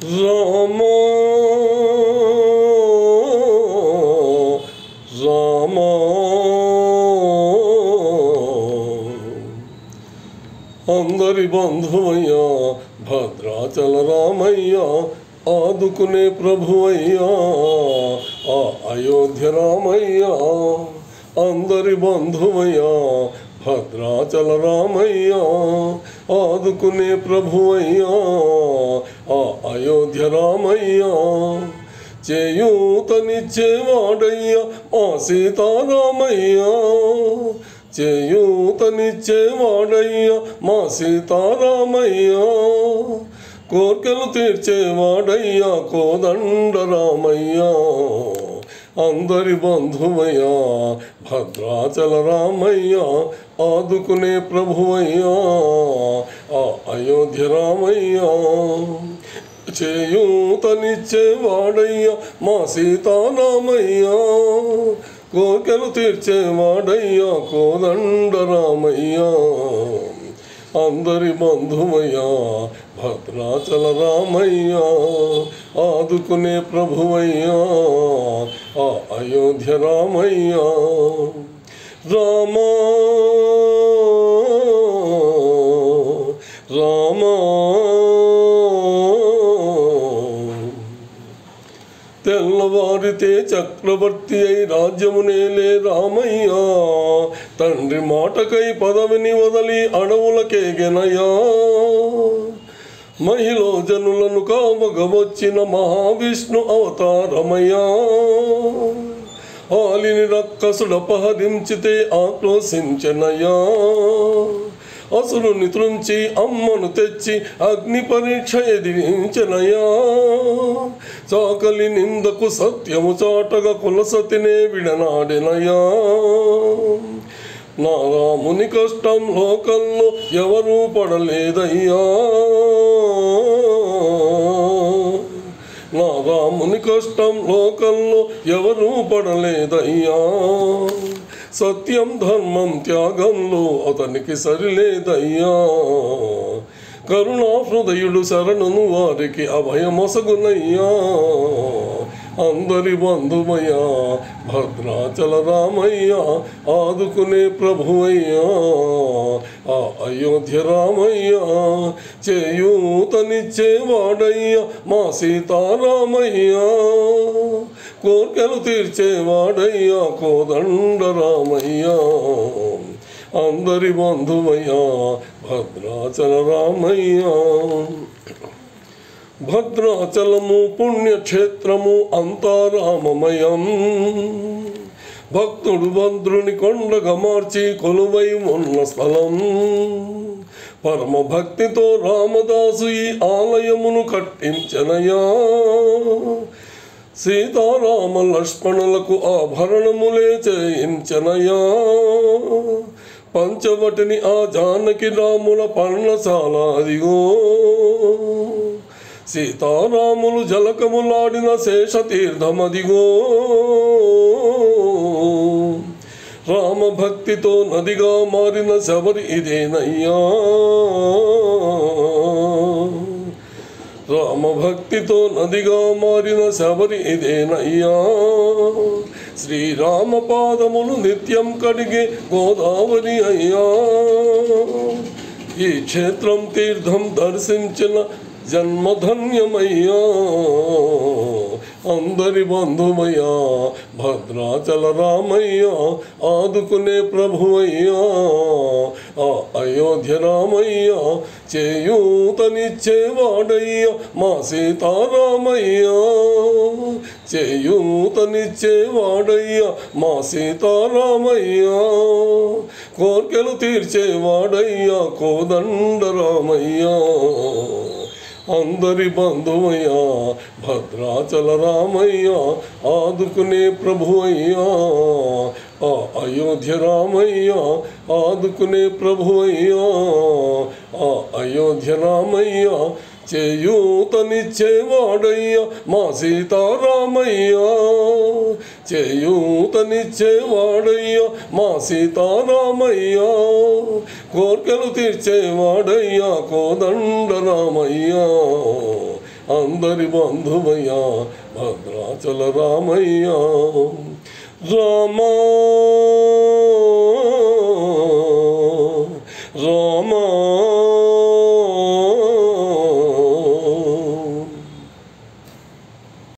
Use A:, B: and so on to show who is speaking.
A: రామా రామా అందరి బంధువయ్యా భద్రాచల రామయ్యా, ఆదుకునే ప్రభువయ్యా ఆ అయోధ్య రామయ్యా. అందరి బంధువయ్యా భద్రాచల రామయ్యా, ఆదుకునే ప్రభువయ్యా ఆ అయోధ్య రామయ్యా. చేయూతనిచ్చేవాడయ్యా మా సీతారామయ్యా, చేయూతనిచ్చేవాడయ్యా మా సీతారామయ్యా. కోర్కెలు తీర్చేవాడయ్యా కోదండ రామయ్యా. అందరి బంధువయ్యా భద్రాచల రామయ్యా, ఆదుకునే ప్రభువయ్యా ఆ అయోధ్య రామయ్యా. చేయూతనిచ్చేవాడయ్యా మా సీతారామయ్యా, కోర్కెలు తీర్చేవాడయ్యా కోదండ రామయ్యా. అందరి బంధువయ్యా భద్రాచల రామయ్యా, ఆదుకునే ప్రభువయ్యా ఆ అయోధ్య రామయ్యా. రామా రామా తెల్లవారితే చక్రవర్తి అయి రాజ్యమునేలే రామయ్యా, తండ్రి మాటకై పదవిని వదలి అడవులకేగెనయా. మహిళ జనులను కావగవచ్చిన మహావిష్ణు అవతారమయ్యా. ఆలిని రక్కసుడపహరించితే ఆక్రోశించనయా. అసురుని త్రుంచి అమ్మను తెచ్చి అగ్ని పరీక్ష ఎదిరించనయా. చాకలి నిందకు సత్యము చాటగా కులసతినే విడనాడినయా. నా రాముని కష్టం లోకంలో ఎవరూ పడలేదయ్యా, నా రాముని కష్టం లోకంలో ఎవరూ పడలేదయ్యా. సత్యం ధర్మం త్యాగంలో అతనికి సరిలేదయ్యా. కరుణా హృదయుడు శరణును వారికి అభయమొసగునయ్యా. అందరి బంధువయ్యా భద్రాచల రామయ్యా, ఆదుకునే ప్రభువయ్యా ఆ అయోధ్య రామయ్యా. చేయూతనిచ్చేవాడయ్యా మా సీతారామయ్యా, కోర్కెలు తీర్చేవాడయ్యా కోదండ రామయ్యా. అందరి బంధువయ్యా భద్రాచల రామయ్యా. భద్రాచలము పుణ్యక్షేత్రము అంతా రామమయం, భక్తుడు భద్రుని కొండగా మార్చి కొలువై ఉన్న స్థలం. పరమ భక్తితో రామదాసు ఈ ఆలయమును కట్టించనయా. సీతారామ లక్ష్మణులకు ఆభరణములే చేయించనయా. పంచవటిని ఆ జానకి రాముల పర్ణశాల అదిగో. సీతారాములు జలకములాడిన శేషతీర్థమదిగో. రామభక్తితో నదిగా మారిన శబరి ఇదేనయ్యా. రామభక్తితో నదిగా మారిన శబరి ఇదేనయ్యా. శ్రీరామ పాదములు నిత్యం కడిగే గోదావరి అయ్యా. ఈ క్షేత్రం తీర్థం దర్శించిన జన్మధన్యమయ్యా. అందరి బంధువయ్యా భద్రాచల రామయ్యా, ఆదుకునే ప్రభువయ్యా ఆ అయోధ్య రామయ్యా. చేయూతనిచ్చేవాడయ్యా మా సీతారామయ్యా, చేయూతనిచ్చేవాడయ్యా మా సీతారామయ్యా. కోర్కెలు తీర్చేవాడయ్యా కోదండ రామయ్యా. అందరి బంధువయ్యా భద్రాచల రామయ్యా, ఆదుకునే ప్రభువయ్యా ఆ అయోధ్య రామయ్యా. ఆదుకునే ప్రభువయ్యా ఆ అయోధ్య రామయ్యా. చేయూతనిచ్చేవాడయ్యా మా సీతారామయ్యా, చేయూతనిచ్చేవాడయ్యా మా సీతారామయ్యా. కోర్కెలు తీర్చేవాడయ్యా కోదండ రామయ్యా. అందరి బంధువయ్యా భద్రాచల రామయ్య రామా